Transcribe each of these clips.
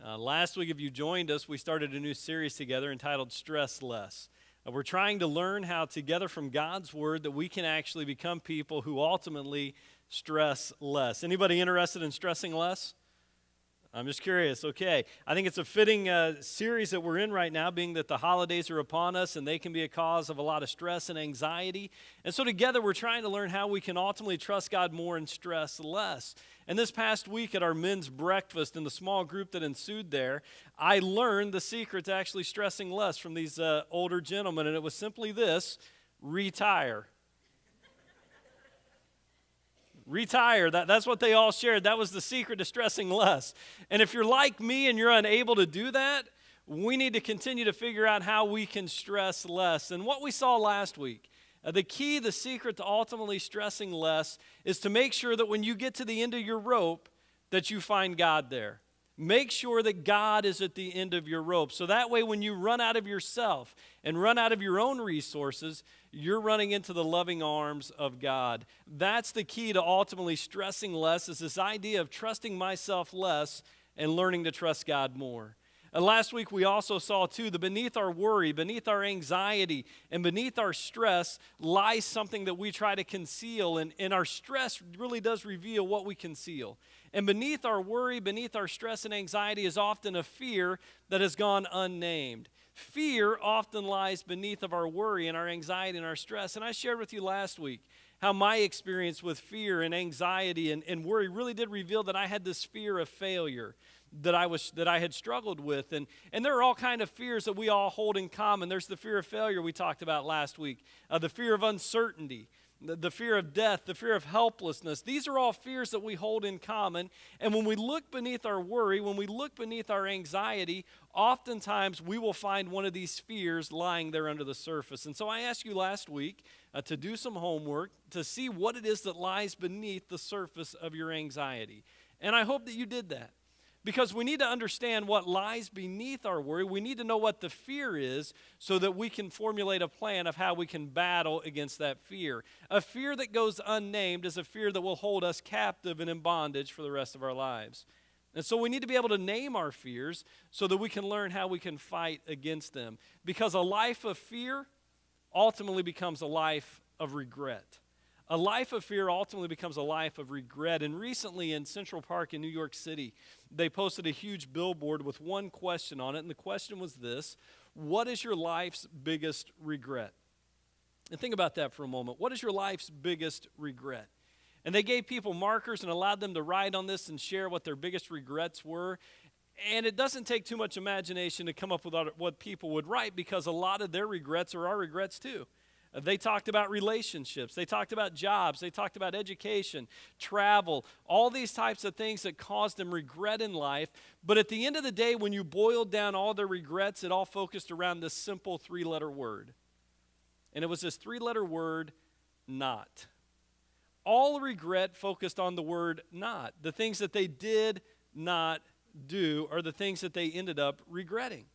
Last week, if you joined us, we started a new series together entitled Stress Less. We're trying to learn how together from God's Word that we can actually become people who ultimately stress less. Anybody interested in stressing less? I'm just curious. Okay. I think it's a fitting series that we're in right now, being that the holidays are upon us and they can be a cause of a lot of stress and anxiety. And so together we're trying to learn how we can ultimately trust God more and stress less. And this past week at our men's breakfast in the small group that ensued there, I learned the secret to actually stressing less from these older gentlemen, and it was simply this: retire. Retire. That's what they all shared. That was the secret to stressing less. And if you're like me and you're unable to do that, we need to continue to figure out how we can stress less. And what we saw last week, the secret to ultimately stressing less is to make sure that when you get to the end of your rope, that you find God there. Make sure that God is at the end of your rope. So that way when you run out of yourself and run out of your own resources, you're running into the loving arms of God. That's the key to ultimately stressing less, is this idea of trusting myself less and learning to trust God more. And last week we also saw too that beneath our worry, beneath our anxiety, and beneath our stress lies something that we try to conceal, and our stress really does reveal what we conceal. And beneath our worry, beneath our stress and anxiety is often a fear that has gone unnamed. Fear often lies beneath of our worry and our anxiety and our stress. And I shared with you last week how my experience with fear and anxiety and worry really did reveal that I had this fear of failure that I had struggled with. And there are all kinds of fears that we all hold in common. There's the fear of failure we talked about last week, the fear of uncertainty, the fear of death, the fear of helplessness. These are all fears that we hold in common. And when we look beneath our worry, when we look beneath our anxiety, oftentimes we will find one of these fears lying there under the surface. And so I asked you last week to do some homework to see what it is that lies beneath the surface of your anxiety. And I hope that you did that. Because we need to understand what lies beneath our worry. We need to know what the fear is so that we can formulate a plan of how we can battle against that fear. A fear that goes unnamed is a fear that will hold us captive and in bondage for the rest of our lives. And so we need to be able to name our fears so that we can learn how we can fight against them. Because a life of fear ultimately becomes a life of regret. A life of fear ultimately becomes a life of regret. And recently in Central Park in New York City, they posted a huge billboard with one question on it. And the question was this: what is your life's biggest regret? And think about that for a moment. What is your life's biggest regret? And they gave people markers and allowed them to write on this and share what their biggest regrets were. And it doesn't take too much imagination to come up with what people would write, because a lot of their regrets are our regrets too. They talked about relationships, they talked about jobs, they talked about education, travel, all these types of things that caused them regret in life. But at the end of the day, when you boiled down all their regrets, it all focused around this simple three-letter word. And it was this three-letter word, not. All regret focused on the word not. The things that they did not do are the things that they ended up regretting.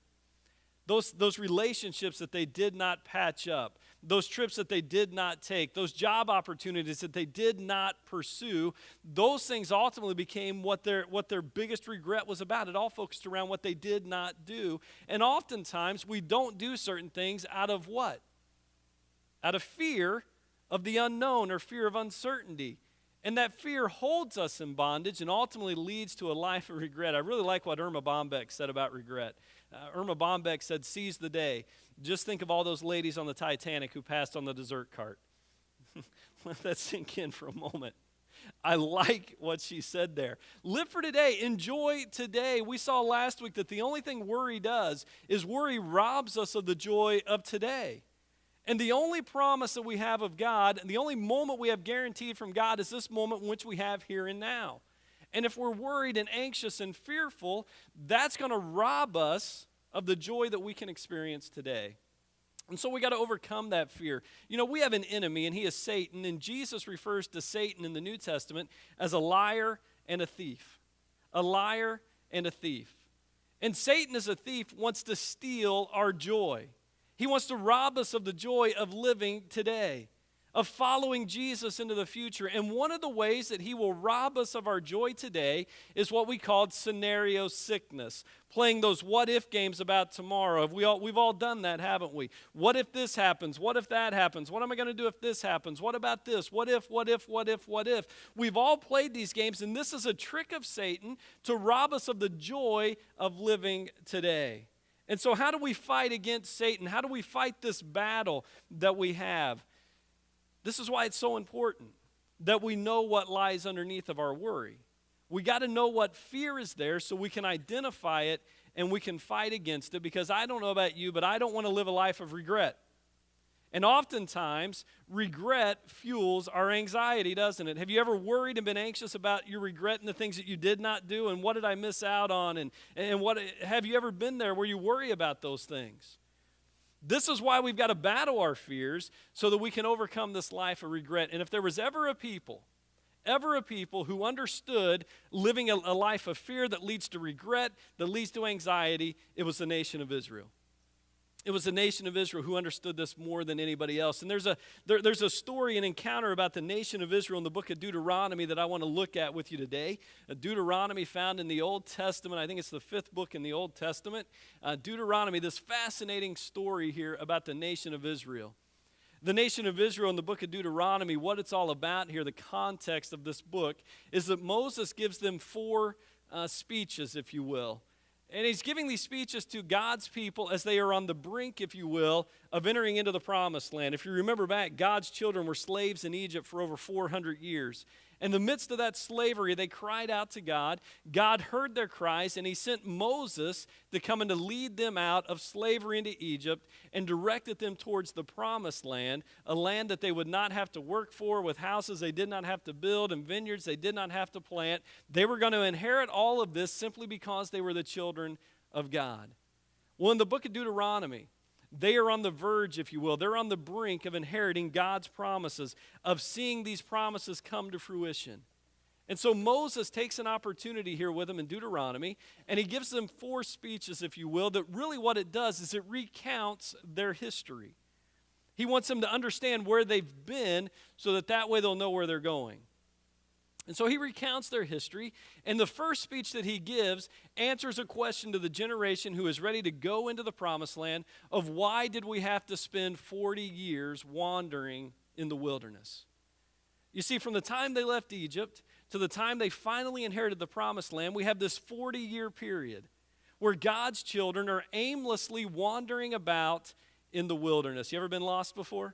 Those relationships that they did not patch up, those trips that they did not take, those job opportunities that they did not pursue, those things ultimately became what their biggest regret was about. It all focused around what they did not do. And oftentimes we don't do certain things out of what? Out of fear of the unknown or fear of uncertainty. And that fear holds us in bondage and ultimately leads to a life of regret. I really like what Irma Bombeck said about regret. Irma Bombeck said, "Seize the day. Just think of all those ladies on the Titanic who passed on the dessert cart." Let that sink in for a moment. I like what she said there. Live for today. Enjoy today. We saw last week that the only thing worry does is worry robs us of the joy of today. And the only promise that we have of God, and the only moment we have guaranteed from God, is this moment in which we have here and now. And if we're worried and anxious and fearful, that's going to rob us of the joy that we can experience today. And so we got to overcome that fear. You know, we have an enemy, and he is Satan, and Jesus refers to Satan in the New Testament as a liar and a thief. A liar and a thief. And Satan, as a thief, wants to steal our joy. He wants to rob us of the joy of living today. of following Jesus into the future. And one of the ways that he will rob us of our joy today is what we call scenario sickness, playing those what-if games about tomorrow. We've all done that, haven't we? What if this happens? What if that happens? What am I going to do if this happens? What about this? What if, what if, what if, what if? We've all played these games, and this is a trick of Satan to rob us of the joy of living today. And so how do we fight against Satan? How do we fight this battle that we have? This is why it's so important that we know what lies underneath of our worry. We got to know what fear is there so we can identify it and we can fight against it, because I don't know about you, but I don't want to live a life of regret. And oftentimes, regret fuels our anxiety, doesn't it? Have you ever worried and been anxious about your regret and the things that you did not do, and what did I miss out on, and what have you ever been there where you worry about those things? This is why we've got to battle our fears so that we can overcome this life of regret. And if there was ever a people who understood living a life of fear that leads to regret, that leads to anxiety, it was the nation of Israel. It was the nation of Israel who understood this more than anybody else. And there's a story, an encounter about the nation of Israel in the book of Deuteronomy that I want to look at with you today. Deuteronomy found in the Old Testament. I think it's the 5th book in the Old Testament. Deuteronomy, this fascinating story here about the nation of Israel. The nation of Israel in the book of Deuteronomy, what it's all about here, the context of this book, is that Moses gives them 4 speeches, if you will. And he's giving these speeches to God's people as they are on the brink, if you will, of entering into the promised land. If you remember back, God's children were slaves in Egypt for over 400 years. In the midst of that slavery, they cried out to God. God heard their cries, and he sent Moses to come and to lead them out of slavery into Egypt and directed them towards the promised land, a land that they would not have to work for, with houses they did not have to build and vineyards they did not have to plant. They were going to inherit all of this simply because they were the children of God. Well, in the book of Deuteronomy, they are on the verge, if you will. They're on the brink of inheriting God's promises, of seeing these promises come to fruition. And so Moses takes an opportunity here with them in Deuteronomy, and he gives them 4 speeches, if you will, that really what it does is it recounts their history. He wants them to understand where they've been so that way they'll know where they're going. And so he recounts their history, and the first speech that he gives answers a question to the generation who is ready to go into the promised land of why did we have to spend 40 years wandering in the wilderness. You see, from the time they left Egypt to the time they finally inherited the promised land, we have this 40-year period where God's children are aimlessly wandering about in the wilderness. You ever been lost before?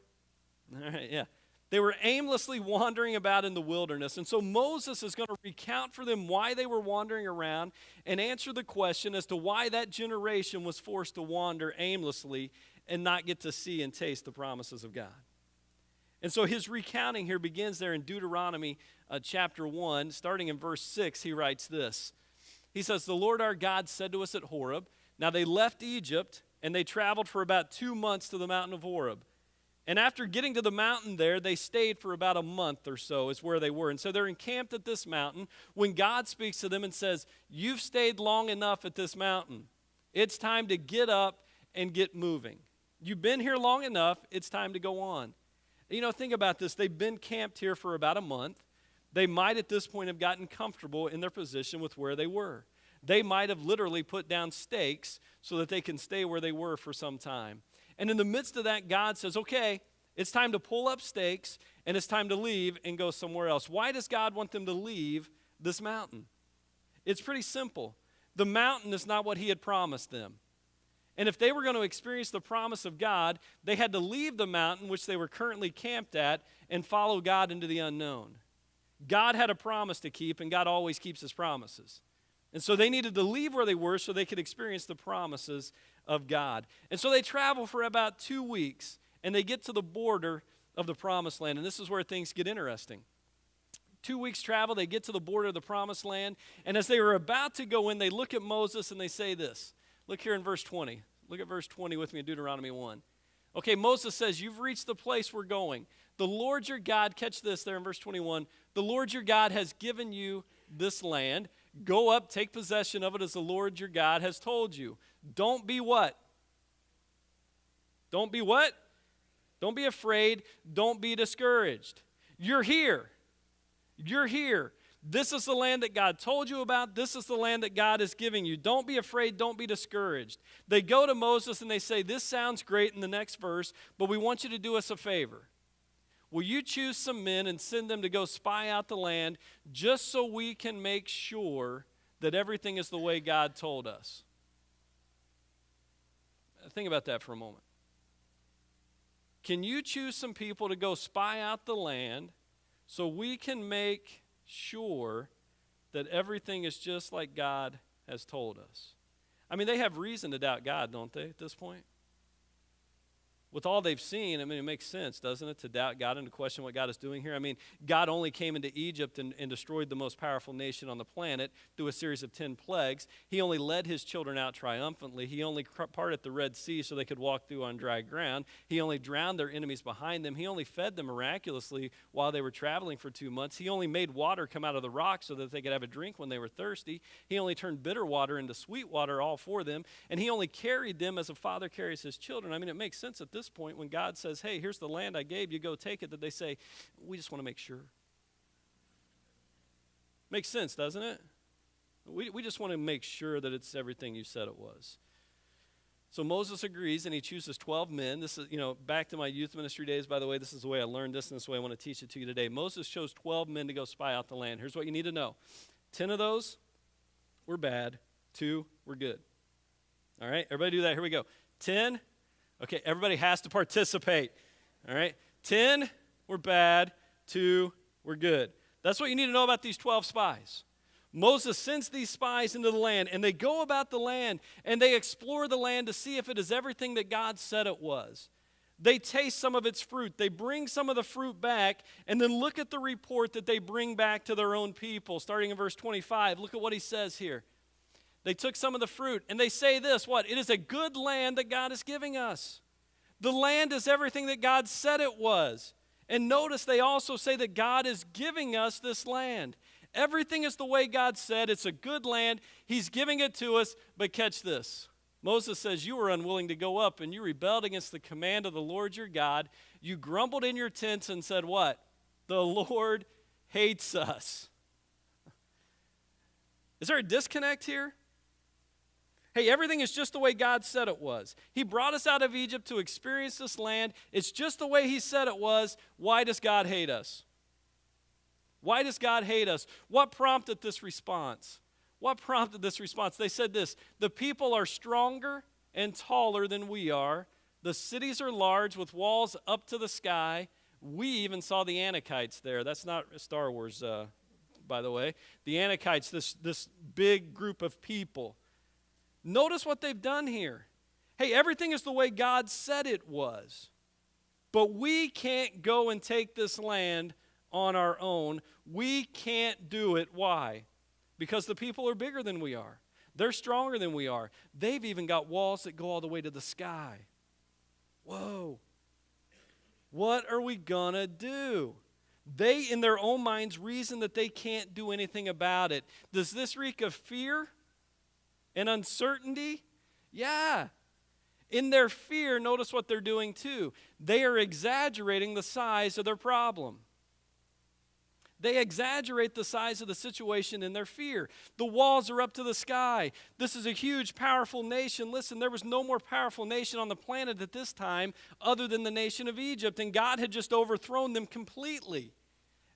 All right, yeah. They were aimlessly wandering about in the wilderness. And so Moses is going to recount for them why they were wandering around and answer the question as to why that generation was forced to wander aimlessly and not get to see and taste the promises of God. And so his recounting here begins there in Deuteronomy chapter 1. Starting in verse 6, he writes this. He says, "The Lord our God said to us at Horeb." Now they left Egypt and they traveled for about 2 months to the mountain of Horeb. And after getting to the mountain there, they stayed for about a month or so is where they were. And so they're encamped at this mountain when God speaks to them and says, "You've stayed long enough at this mountain. It's time to get up and get moving. You've been here long enough. It's time to go on." You know, think about this. They've been camped here for about a month. They might at this point have gotten comfortable in their position with where they were. They might have literally put down stakes so that they can stay where they were for some time. And in the midst of that, God says, okay, it's time to pull up stakes and it's time to leave and go somewhere else. Why does God want them to leave this mountain? It's pretty simple. The mountain is not what he had promised them. And if they were going to experience the promise of God, they had to leave the mountain which they were currently camped at and follow God into the unknown. God had a promise to keep, and God always keeps his promises. And so they needed to leave where they were so they could experience the promises of God. And so they travel for about 2 weeks, and they get to the border of the promised land. And this is where things get interesting. 2 weeks travel, they get to the border of the promised land, and as they were about to go in, they look at Moses and they say this. Look here in verse 20. Look at verse 20 with me in Deuteronomy 1. Okay, Moses says, "You've reached the place we're going. The Lord your God," catch this there in verse 21, "the Lord your God has given you this land. Go up, take possession of it as the Lord your God has told you. Don't be" what? Don't be what? Don't be afraid. Don't be discouraged. You're here. You're here. This is the land that God told you about. This is the land that God is giving you. Don't be afraid. Don't be discouraged. They go to Moses and they say, this sounds great in the next verse, but we want you to do us a favor. Will you choose some men and send them to go spy out the land just so we can make sure that everything is the way God told us? Think about that for a moment. Can you choose some people to go spy out the land so we can make sure that everything is just like God has told us? I mean, they have reason to doubt God, don't they, at this point? With all they've seen, I mean, it makes sense, doesn't it, to doubt God and to question what God is doing here? I mean, God only came into Egypt and destroyed the most powerful nation on the planet through a series of 10 plagues. He only led his children out triumphantly. He only parted the Red Sea so they could walk through on dry ground. He only drowned their enemies behind them. He only fed them miraculously while they were traveling for 2 months. He only made water come out of the rock so that they could have a drink when they were thirsty. He only turned bitter water into sweet water all for them. And he only carried them as a father carries his children. I mean, it makes sense at this point when God says, hey, here's the land I gave you, go take it, that they say, we just want to make sure. Makes sense, doesn't it? We just want to make sure that it's everything you said it was. So Moses agrees, and he chooses 12 men. This is, back to my youth ministry days, by the way, this is the way I learned this, and this is the way I want to teach it to you today. Moses chose 12 men to go spy out the land. Here's what you need to know. 10 of those were bad. 2 were good. All right, everybody do that. Here we go. 10. Okay, everybody has to participate, all right? 10 were bad, 2 were good. That's what you need to know about these 12 spies. Moses sends these spies into the land, and they go about the land, and they explore the land to see if it is everything that God said it was. They taste some of its fruit. They bring some of the fruit back, and then look at the report that they bring back to their own people. Starting in verse 25, look at what he says here. They took some of the fruit, and they say this, what? It is a good land that God is giving us. The land is everything that God said it was. And notice they also say that God is giving us this land. Everything is the way God said. It's a good land. He's giving it to us, but catch this. Moses says, you were unwilling to go up, and you rebelled against the command of the Lord your God. You grumbled in your tents and said what? The Lord hates us. Is there a disconnect here? Hey, everything is just the way God said it was. He brought us out of Egypt to experience this land. It's just the way he said it was. Why does God hate us? Why does God hate us? What prompted this response? What prompted this response? They said this, the people are stronger and taller than we are. The cities are large with walls up to the sky. We even saw the Anakites there. That's not Star Wars, by the way. The Anakites, this big group of people. Notice what they've done here. Hey, everything is the way God said it was. But we can't go and take this land on our own. We can't do it. Why? Because the people are bigger than we are. They're stronger than we are. They've even got walls that go all the way to the sky. Whoa. What are we gonna do? They, in their own minds, reason that they can't do anything about it. Does this reek of fear and uncertainty? Yeah. In their fear, notice what they're doing too. They are exaggerating the size of their problem. They exaggerate the size of the situation in their fear. The walls are up to the sky. This is a huge, powerful nation. Listen, there was no more powerful nation on the planet at this time other than the nation of Egypt, and God had just overthrown them completely.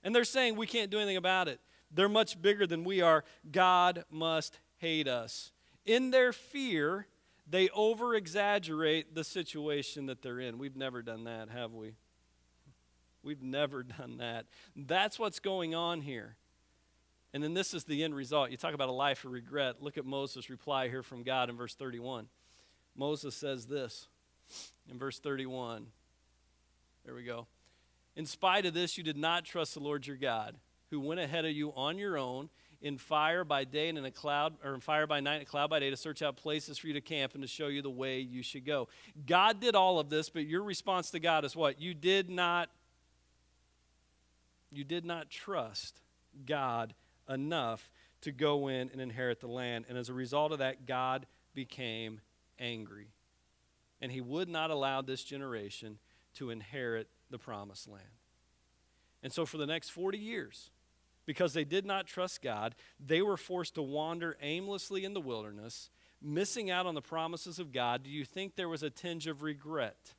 And they're saying, we can't do anything about it. They're much bigger than we are. God must hate us. In their fear, they over-exaggerate the situation that they're in. We've never done that, have we? We've never done that. That's what's going on here. And then this is the end result. You talk about a life of regret. Look at Moses' reply here from God in verse 31. Moses says this in verse 31. There we go. In spite of this, you did not trust the Lord your God, who went ahead of you on your own in fire by day and in a cloud, or in fire by night and a cloud by day, to search out places for you to camp and to show you the way you should go. God did all of this, but your response to God is what? You did not trust God enough to go in and inherit the land. And as a result of that, God became angry. And he would not allow this generation to inherit the promised land. And so for the next 40 years, because they did not trust God, they were forced to wander aimlessly in the wilderness, missing out on the promises of God. Do you think there was a tinge of regret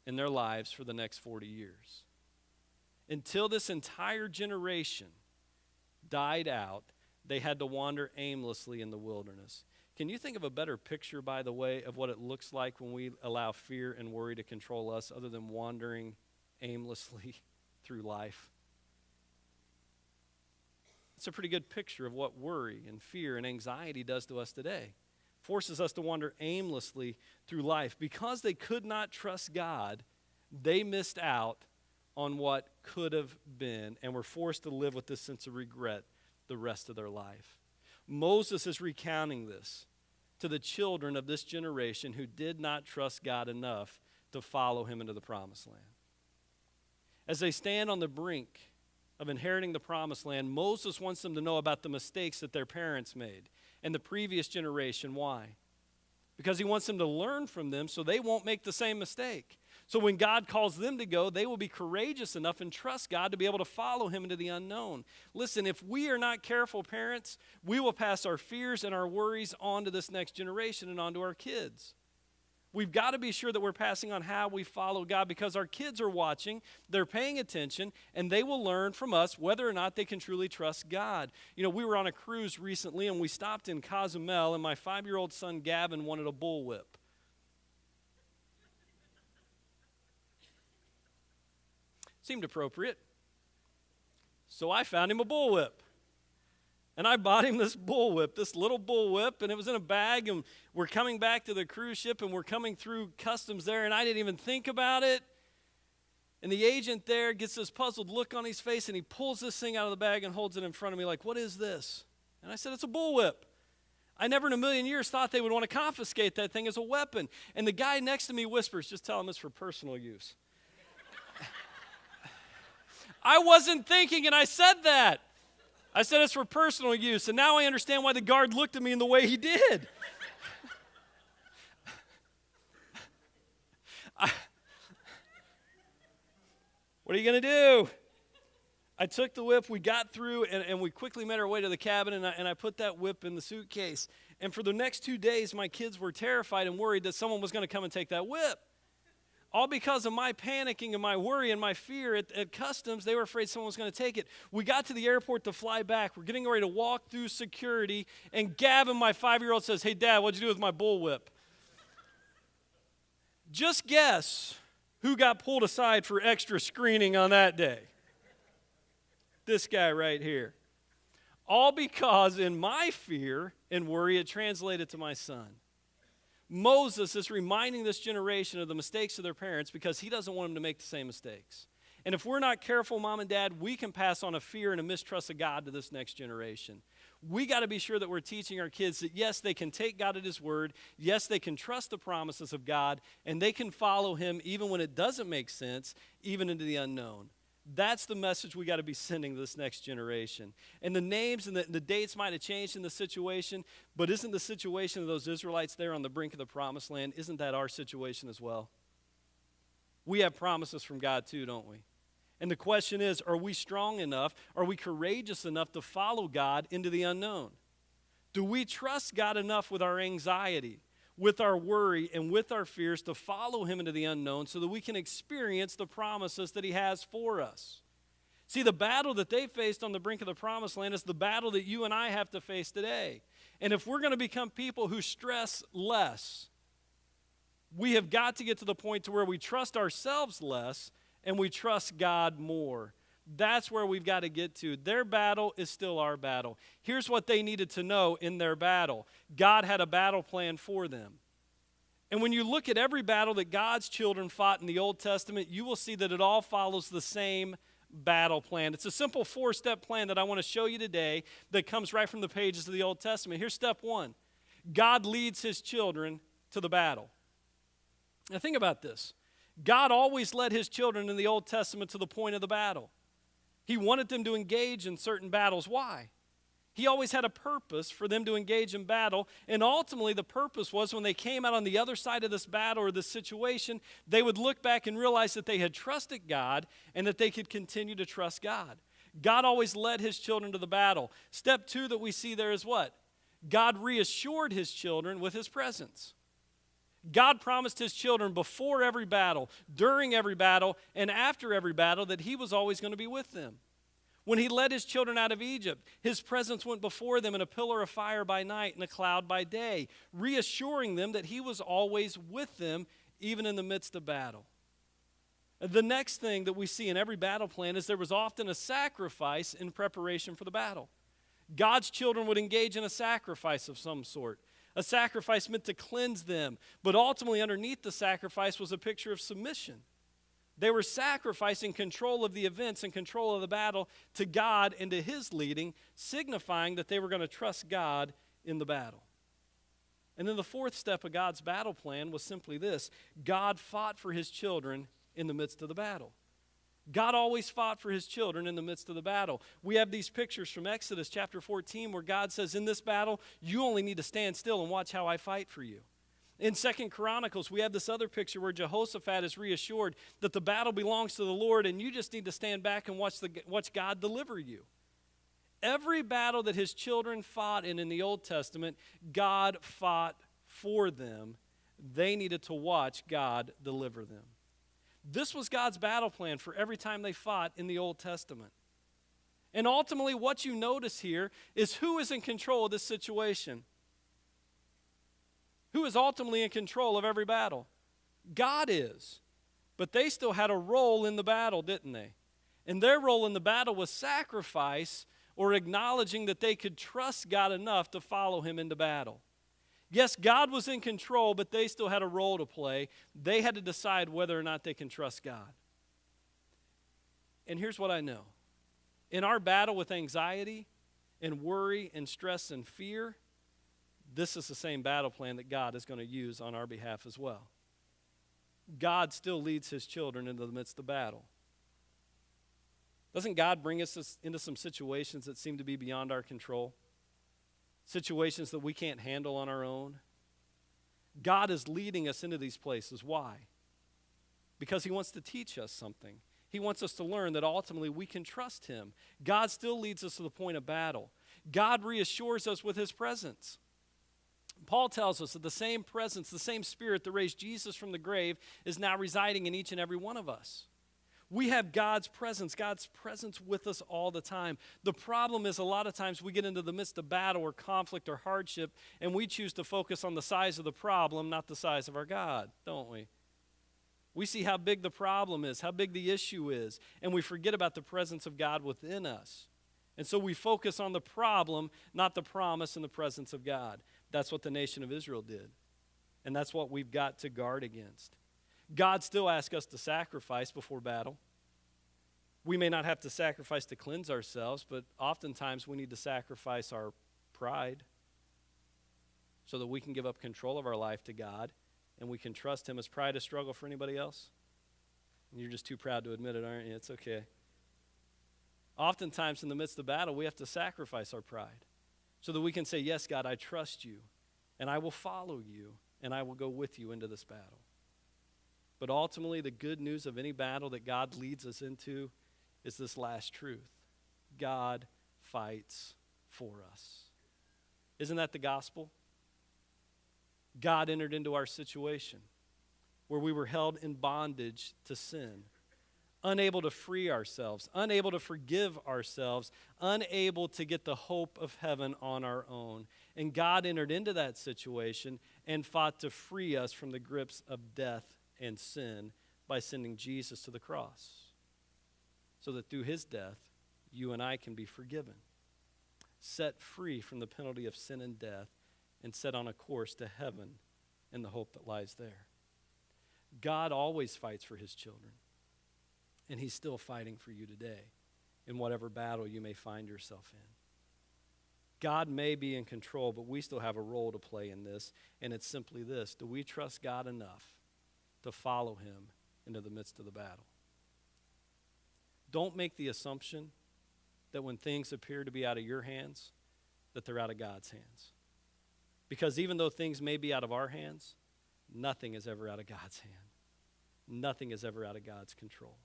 in their lives for the next 40 years? Until this entire generation died out, they had to wander aimlessly in the wilderness. Can you think of a better picture, by the way, of what it looks like when we allow fear and worry to control us other than wandering aimlessly through life? It's a pretty good picture of what worry and fear and anxiety does to us today. Forces us to wander aimlessly through life. Because they could not trust God, they missed out on what could have been and were forced to live with this sense of regret the rest of their life. Moses is recounting this to the children of this generation who did not trust God enough to follow him into the promised land. As they stand on the brink of inheriting the promised land, Moses wants them to know about the mistakes that their parents made and the previous generation. Why? Because he wants them to learn from them so they won't make the same mistake. So when God calls them to go, they will be courageous enough and trust God to be able to follow him into the unknown. Listen, if we are not careful parents, we will pass our fears and our worries on to this next generation and on to our kids. We've got to be sure that we're passing on how we follow God because our kids are watching, they're paying attention, and they will learn from us whether or not they can truly trust God. You know, we were on a cruise recently, and we stopped in Cozumel, and my 5-year-old son Gavin wanted a bullwhip. Seemed appropriate. So I found him a bullwhip. And I bought him this bullwhip, this little bullwhip, and it was in a bag, and we're coming back to the cruise ship, and we're coming through customs there, and I didn't even think about it. And the agent there gets this puzzled look on his face, and he pulls this thing out of the bag and holds it in front of me like, "What is this?" And I said, "It's a bullwhip." I never in a million years thought they would want to confiscate that thing as a weapon. And the guy next to me whispers, "Just tell him it's for personal use." I wasn't thinking, and I said that. I said it's for personal use, and now I understand why the guard looked at me in the way he did. What are you going to do? I took the whip, we got through, and we quickly made our way to the cabin, and I put that whip in the suitcase. And for the next 2 days, my kids were terrified and worried that someone was going to come and take that whip. All because of my panicking and my worry and my fear at customs, they were afraid someone was going to take it. We got to the airport to fly back. We're getting ready to walk through security, and Gavin, my 5-year-old, says, "Hey, Dad, what'd you do with my bullwhip?" Just guess who got pulled aside for extra screening on that day. This guy right here. All because in my fear and worry, it translated to my son. Moses is reminding this generation of the mistakes of their parents because he doesn't want them to make the same mistakes. And if we're not careful, Mom and Dad, we can pass on a fear and a mistrust of God to this next generation. We got to be sure that we're teaching our kids that, yes, they can take God at his word. Yes, they can trust the promises of God, and they can follow him even when it doesn't make sense, even into the unknown. That's the message we got to be sending to this next generation. And the names and the dates might have changed in the situation, but isn't the situation of those Israelites there on the brink of the promised land, isn't that our situation as well? We have promises from God too, don't we? And the question is, are we strong enough, are we courageous enough to follow God into the unknown? Do we trust God enough with our anxiety, with our worry, and with our fears to follow him into the unknown so that we can experience the promises that he has for us? See, the battle that they faced on the brink of the promised land is the battle that you and I have to face today. And if we're going to become people who stress less, we have got to get to the point to where we trust ourselves less and we trust God more. That's where we've got to get to. Their battle is still our battle. Here's what they needed to know in their battle. God had a battle plan for them. And when you look at every battle that God's children fought in the Old Testament, you will see that it all follows the same battle plan. It's a simple 4-step plan that I want to show you today that comes right from the pages of the Old Testament. Here's step 1. God leads his children to the battle. Now think about this. God always led his children in the Old Testament to the point of the battle. He wanted them to engage in certain battles. Why? He always had a purpose for them to engage in battle, and ultimately the purpose was when they came out on the other side of this battle or this situation, they would look back and realize that they had trusted God and that they could continue to trust God. God always led his children to the battle. Step 2 that we see there is what? God reassured his children with his presence. God promised his children before every battle, during every battle, and after every battle that he was always going to be with them. When he led his children out of Egypt, his presence went before them in a pillar of fire by night and a cloud by day, reassuring them that he was always with them, even in the midst of battle. The next thing that we see in every battle plan is there was often a sacrifice in preparation for the battle. God's children would engage in a sacrifice of some sort. A sacrifice meant to cleanse them, but ultimately underneath the sacrifice was a picture of submission. They were sacrificing control of the events and control of the battle to God and to his leading, signifying that they were going to trust God in the battle. And then the fourth step of God's battle plan was simply this: God fought for his children in the midst of the battle. God always fought for his children in the midst of the battle. We have these pictures from Exodus chapter 14 where God says, in this battle, you only need to stand still and watch how I fight for you. In 2 Chronicles, we have this other picture where Jehoshaphat is reassured that the battle belongs to the Lord and you just need to stand back and watch God deliver you. Every battle that his children fought in the Old Testament, God fought for them. They needed to watch God deliver them. This was God's battle plan for every time they fought in the Old Testament. And ultimately, what you notice here is who is in control of this situation. Who is ultimately in control of every battle? God is. But they still had a role in the battle, didn't they? And their role in the battle was sacrifice or acknowledging that they could trust God enough to follow him into battle. Yes, God was in control, but they still had a role to play. They had to decide whether or not they can trust God. And here's what I know. In our battle with anxiety and worry and stress and fear, this is the same battle plan that God is going to use on our behalf as well. God still leads his children into the midst of battle. Doesn't God bring us into some situations that seem to be beyond our control? Situations that we can't handle on our own? God is leading us into these places. Why? Because he wants to teach us something. He wants us to learn that ultimately we can trust him. God still leads us to the point of battle. God reassures us with his presence. Paul tells us that the same presence, the same spirit that raised Jesus from the grave is now residing in each and every one of us. We have God's presence with us all the time. The problem is a lot of times we get into the midst of battle or conflict or hardship and we choose to focus on the size of the problem, not the size of our God, don't we? We see how big the problem is, how big the issue is, and we forget about the presence of God within us. And so we focus on the problem, not the promise and the presence of God. That's what the nation of Israel did. And that's what we've got to guard against. God still asks us to sacrifice before battle. We may not have to sacrifice to cleanse ourselves, but oftentimes we need to sacrifice our pride so that we can give up control of our life to God and we can trust him. Is pride a struggle for anybody else? You're just too proud to admit it, aren't you? It's okay. Oftentimes in the midst of battle, we have to sacrifice our pride so that we can say, yes, God, I trust you, and I will follow you, and I will go with you into this battle. But ultimately, the good news of any battle that God leads us into is this last truth. God fights for us. Isn't that the gospel? God entered into our situation where we were held in bondage to sin, unable to free ourselves, unable to forgive ourselves, unable to get the hope of heaven on our own. And God entered into that situation and fought to free us from the grips of death and sin by sending Jesus to the cross so that through his death, you and I can be forgiven, set free from the penalty of sin and death, and set on a course to heaven and the hope that lies there. God always fights for his children, and he's still fighting for you today in whatever battle you may find yourself in. God may be in control, but we still have a role to play in this, and it's simply this: do we trust God enough to follow him into the midst of the battle? Don't make the assumption that when things appear to be out of your hands, that they're out of God's hands. Because even though things may be out of our hands, nothing is ever out of God's hand. Nothing is ever out of God's control.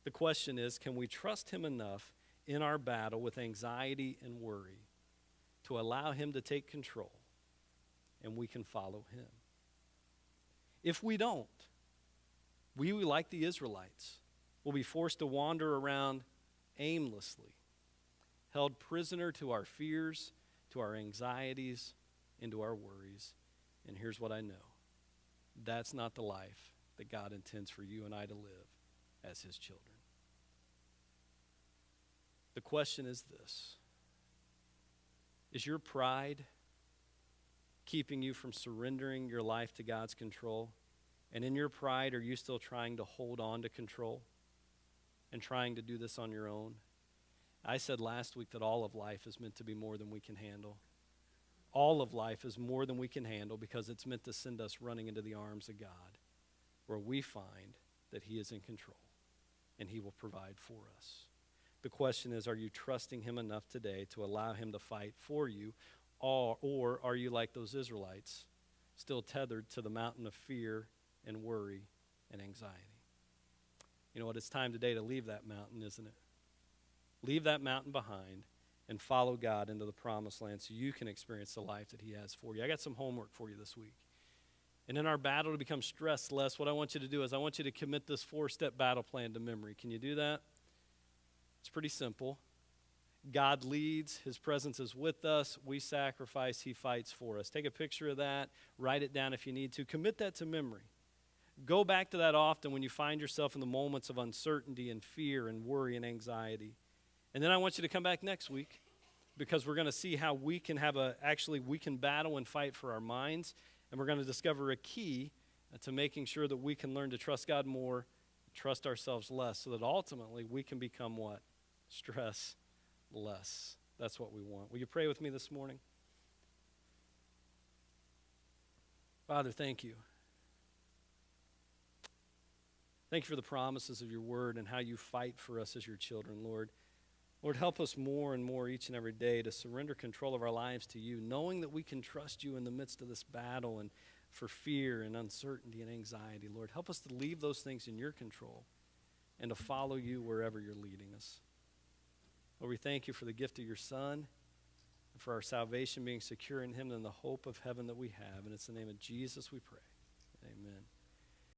The question is, can we trust him enough in our battle with anxiety and worry to allow him to take control and we can follow him? If we don't, we, like the Israelites, will be forced to wander around aimlessly, held prisoner to our fears, to our anxieties, and to our worries. And here's what I know. That's not the life that God intends for you and I to live as his children. The question is this: is your pride keeping you from surrendering your life to God's control? And in your pride, are you still trying to hold on to control and trying to do this on your own? I said last week that all of life is meant to be more than we can handle. All of life is more than we can handle because it's meant to send us running into the arms of God, where we find that he is in control and he will provide for us. The question is, are you trusting him enough today to allow him to fight for you, or are you like those Israelites, still tethered to the mountain of fear and worry and anxiety? You know what? It's time today to leave that mountain, isn't it? Leave that mountain behind and follow God into the promised land so you can experience the life that he has for you. I got some homework for you this week. And in our battle to become stressed less, what I want you to do is I want you to commit this 4-step battle plan to memory. Can you do that? It's pretty simple. God leads, his presence is with us, we sacrifice, he fights for us. Take a picture of that, write it down if you need to. Commit that to memory. Go back to that often when you find yourself in the moments of uncertainty and fear and worry and anxiety. And then I want you to come back next week because we're going to see how we can we can battle and fight for our minds. And we're going to discover a key to making sure that we can learn to trust God more, trust ourselves less, so that ultimately we can become what? Stress less. That's what we want. Will you pray with me this morning? Father, thank you. Thank you for the promises of your word and how you fight for us as your children, Lord. Lord, help us more and more each and every day to surrender control of our lives to you, knowing that we can trust you in the midst of this battle and for fear and uncertainty and anxiety. Lord, help us to leave those things in your control and to follow you wherever you're leading us. Lord, we thank you for the gift of your Son and for our salvation being secure in him and the hope of heaven that we have. And it's in the name of Jesus we pray. Amen.